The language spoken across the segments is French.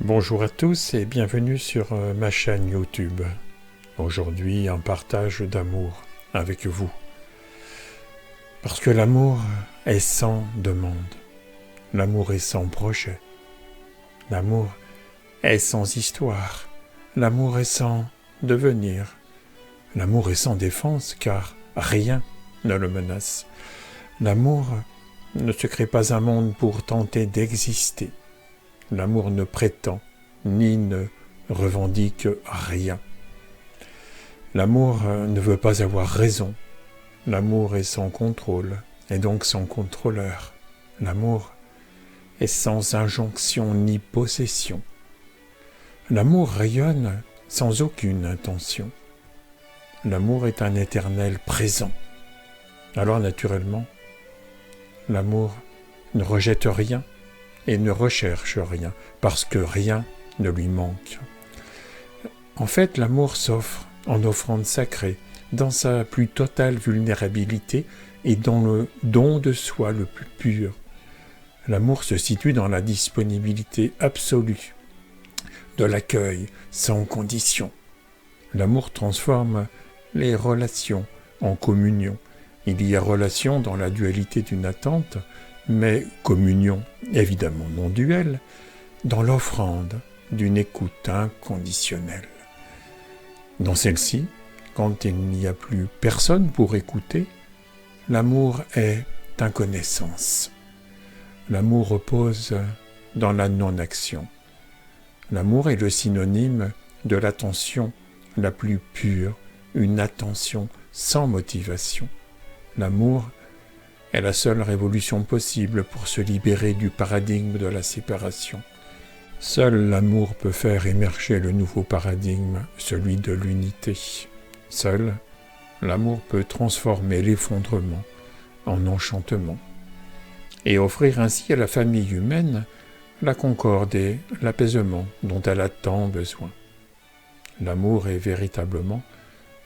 Bonjour à tous et bienvenue sur ma chaîne YouTube. Aujourd'hui, un partage d'amour avec vous. Parce que l'amour est sans demande. L'amour est sans projet. L'amour est sans histoire. L'amour est sans devenir. L'amour est sans défense car rien ne le menace. L'amour ne se crée pas un monde pour tenter d'exister. L'amour ne prétend ni ne revendique rien. L'amour ne veut pas avoir raison. L'amour est sans contrôle, et donc sans contrôleur. L'amour est sans injonction ni possession. L'amour rayonne sans aucune intention. L'amour est un éternel présent. Alors naturellement, l'amour ne rejette rien et ne recherche rien, parce que rien ne lui manque. En fait, l'amour s'offre en offrande sacrée, dans sa plus totale vulnérabilité et dans le don de soi le plus pur. L'amour se situe dans la disponibilité absolue, de l'accueil sans condition. L'amour transforme les relations en communion. Il y a relation dans la dualité d'une attente, mais communion, évidemment non duelle, dans l'offrande d'une écoute inconditionnelle. Dans celle-ci, quand il n'y a plus personne pour écouter, l'amour est inconnaissance. L'amour repose dans la non-action. L'amour est le synonyme de l'attention la plus pure, une attention sans motivation. L'amour est la seule révolution possible pour se libérer du paradigme de la séparation. Seul l'amour peut faire émerger le nouveau paradigme, celui de l'unité. Seul l'amour peut transformer l'effondrement en enchantement et offrir ainsi à la famille humaine la concorde et l'apaisement dont elle a tant besoin. L'amour est véritablement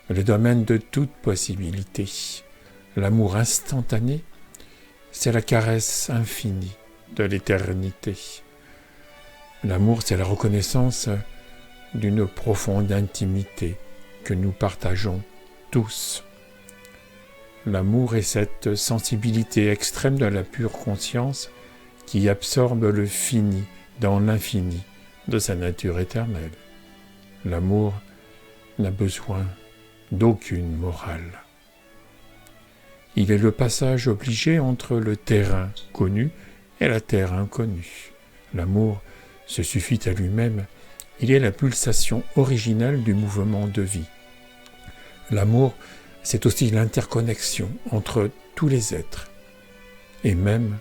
le domaine de toute possibilité. L'amour instantané, c'est la caresse infinie de l'éternité. L'amour, c'est la reconnaissance d'une profonde intimité que nous partageons tous. L'amour est cette sensibilité extrême de la pure conscience qui absorbe le fini dans l'infini de sa nature éternelle. L'amour n'a besoin d'aucune morale. Il est le passage obligé entre le terrain connu et la terre inconnue. L'amour se suffit à lui-même, il est la pulsation originelle du mouvement de vie. L'amour, c'est aussi l'interconnexion entre tous les êtres. Et même,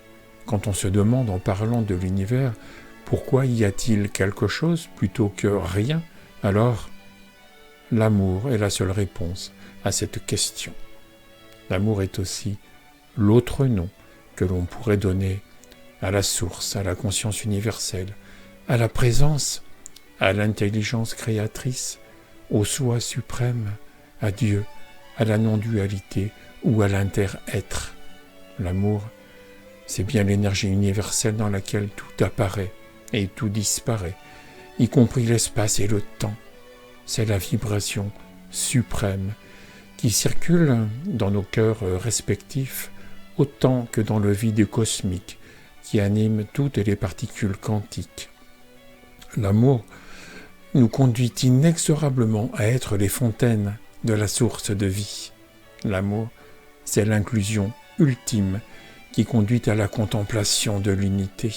quand on se demande en parlant de l'univers, pourquoi y a-t-il quelque chose plutôt que rien, alors l'amour est la seule réponse à cette question. L'amour est aussi l'autre nom que l'on pourrait donner à la source, à la conscience universelle, à la présence, à l'intelligence créatrice, au soi suprême, à Dieu, à la non-dualité ou à l'inter-être. L'amour, c'est bien l'énergie universelle dans laquelle tout apparaît et tout disparaît, y compris l'espace et le temps. C'est la vibration suprême qui circule dans nos cœurs respectifs autant que dans le vide cosmique qui anime toutes les particules quantiques. L'amour nous conduit inexorablement à être les fontaines de la source de vie. L'amour, c'est l'inclusion ultime qui conduit à la contemplation de l'unité.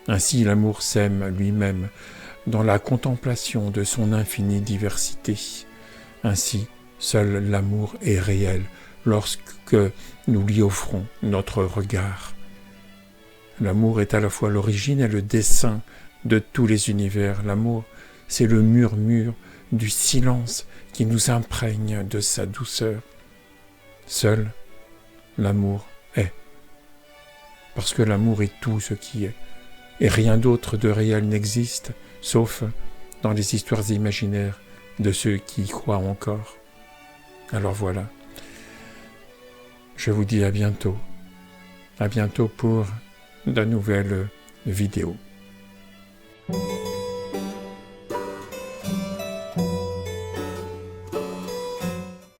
Ainsi, l'amour s'aime lui-même dans la contemplation de son infinie diversité. Ainsi, seul l'amour est réel lorsque nous lui offrons notre regard. L'amour est à la fois l'origine et le dessein de tous les univers. L'amour, c'est le murmure du silence qui nous imprègne de sa douceur. Seul l'amour est. Parce que l'amour est tout ce qui est. Et rien d'autre de réel n'existe, sauf dans les histoires imaginaires de ceux qui y croient encore. Alors voilà. Je vous dis à bientôt. À bientôt pour de nouvelles vidéos.